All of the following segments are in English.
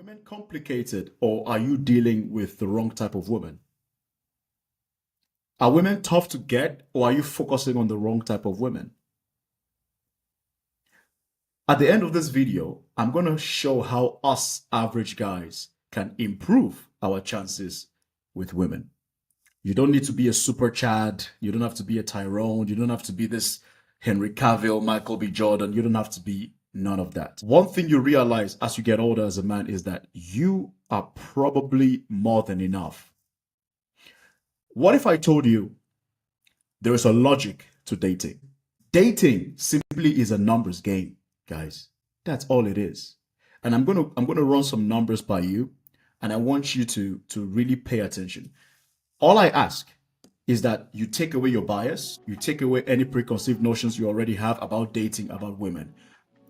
women complicated, or are you dealing with the wrong type of woman? Are women tough to get, or are you focusing on the wrong type of women? At the end of this video, I'm going to show how us average guys can improve our chances with women. You don't need to be a super Chad. You don't have to be a Tyrone. You don't have to be this Henry Cavill, Michael B. Jordan. You don't have to be none of that. One thing you realize as you get older as a man is that you are probably more than enough. What if I told you there is a logic to dating? Dating simply is a numbers game, guys. That's all it is. And I'm gonna run some numbers by you, and I want you to really pay attention. All I ask is that you take away your bias, you take away any preconceived notions you already have about dating, about women.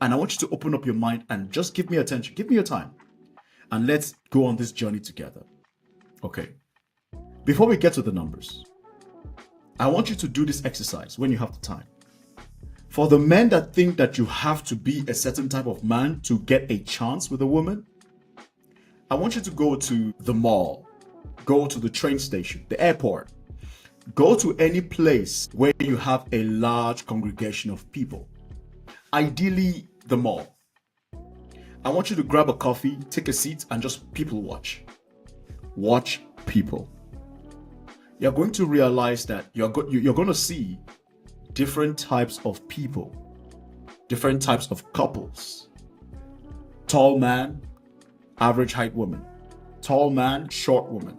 And I want you to open up your mind and just give me attention, give me your time, and let's go on this journey together. Okay. Before we get to the numbers, I want you to do this exercise when you have the time. For the men that think that you have to be a certain type of man to get a chance with a woman, I want you to go to the mall, go to the train station, the airport, go to any place where you have a large congregation of people, ideally the mall. I want you to grab a coffee, take a seat, and just people watch. Watch people. You're going to realize that you're going to see different types of people, different types of couples. Tall man, average height woman. Tall man, short woman.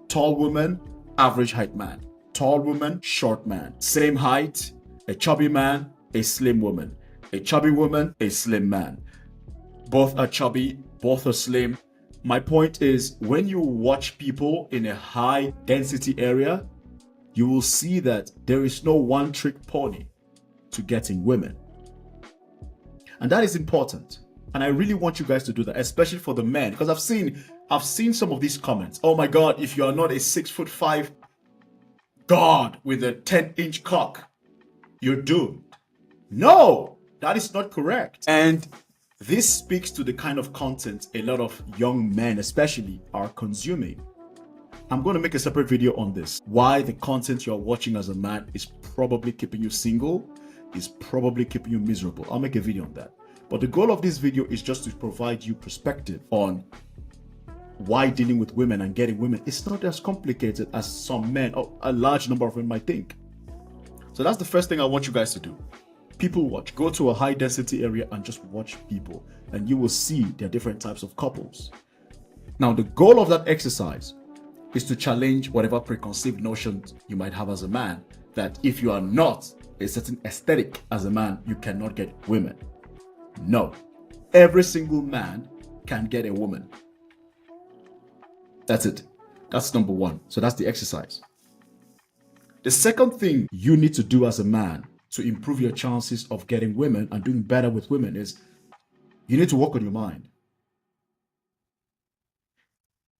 Tall woman, average height man. Tall woman, short man. Same height, a chubby man, a slim woman. A chubby woman, a slim man. Both are chubby, both are slim. My point is, when you watch people in a high density area, you will see that there is no one trick pony to getting women. And that is important. And I really want you guys to do that, especially for the men, because I've seen some of these comments. Oh my God, if you are not a 6'5" god with a 10-inch cock, you're doomed. No, that is not correct. And this speaks to the kind of content a lot of young men especially are consuming. I'm going to make a separate video on this. Why the content you're watching as a man is probably keeping you single, is probably keeping you miserable. I'll make a video on that. But the goal of this video is just to provide you perspective on why dealing with women and getting women is not as complicated as some men, or a large number of men, might think. So that's the first thing I want you guys to do. People watch. Go to a high density area and just watch people, and you will see there are different types of couples. Now, the goal of that exercise is to challenge whatever preconceived notions you might have as a man, that if you are not a certain aesthetic as a man, you cannot get women. No. Every single man can get a woman. That's it. That's number one. So that's the exercise. The second thing you need to do as a man to improve your chances of getting women and doing better with women is you need to work on your mind.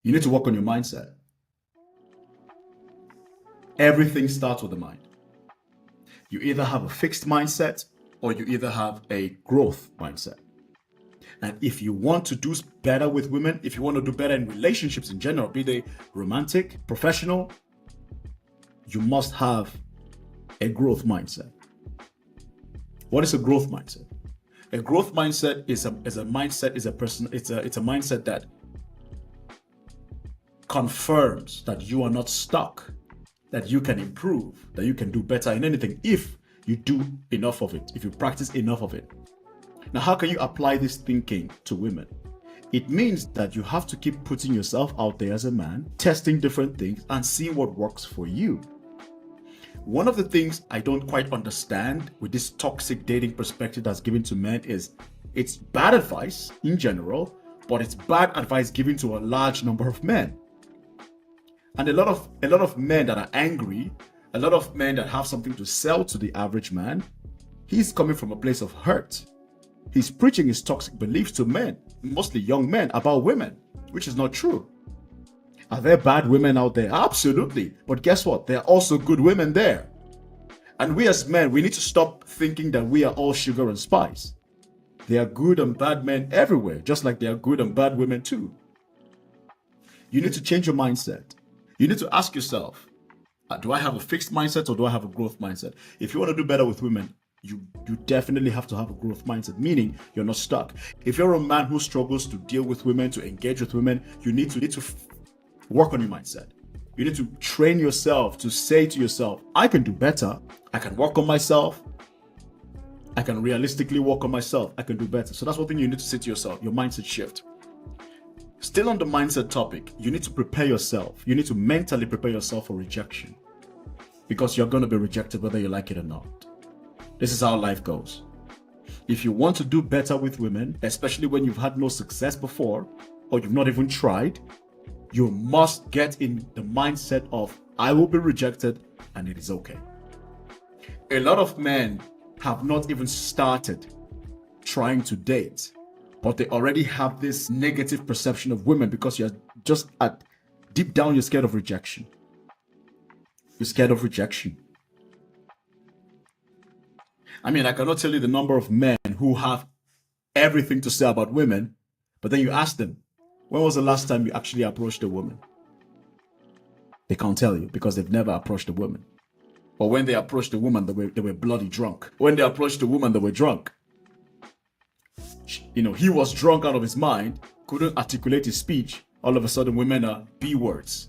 You need to work on your mindset. Everything starts with the mind. You either have a fixed mindset or you either have a growth mindset. And if you want to do better with women, if you want to do better in relationships in general, be they romantic, professional, you must have a growth mindset. What is a growth mindset? A growth mindset is a mindset that confirms that you are not stuck, that you can improve, that you can do better in anything if you do enough of it, if you practice enough of it. Now, how can you apply this thinking to women? It means that you have to keep putting yourself out there as a man, testing different things and seeing what works for you. One of the things I don't quite understand with this toxic dating perspective that's given to men is it's bad advice in general, but it's bad advice given to a large number of men. And a lot of men that are angry, a lot of men that have something to sell to the average man, he's coming from a place of hurt. He's preaching his toxic beliefs to men, mostly young men, about women, which is not true. Are there bad women out there? Absolutely. But guess what? There are also good women there. And we as men, we need to stop thinking that we are all sugar and spice. There are good and bad men everywhere, just like there are good and bad women too. You need to change your mindset. You need to ask yourself, do I have a fixed mindset or do I have a growth mindset? If you want to do better with women, you definitely have to have a growth mindset, meaning you're not stuck. If you're a man who struggles to deal with women, to engage with women, you need to work on your mindset. You need to train yourself to say to yourself, I can do better. I can work on myself. I can realistically work on myself. I can do better. So that's one thing you need to say to yourself, your mindset shift. Still on the mindset topic, you need to prepare yourself. You need to mentally prepare yourself for rejection, because you're going to be rejected whether you like it or not. This is how life goes. If you want to do better with women, especially when you've had no success before, or you've not even tried, you must get in the mindset of, I will be rejected and it is okay. A lot of men have not even started trying to date, but they already have this negative perception of women because you're just deep down, you're scared of rejection. You're scared of rejection. I mean, I cannot tell you the number of men who have everything to say about women, but then you ask them, when was the last time you actually approached a woman? They can't tell you because they've never approached a woman. Or when they approached a woman, they were bloody drunk. When they approached a woman, they were drunk. You know, he was drunk out of his mind, couldn't articulate his speech. All of a sudden, women are B words.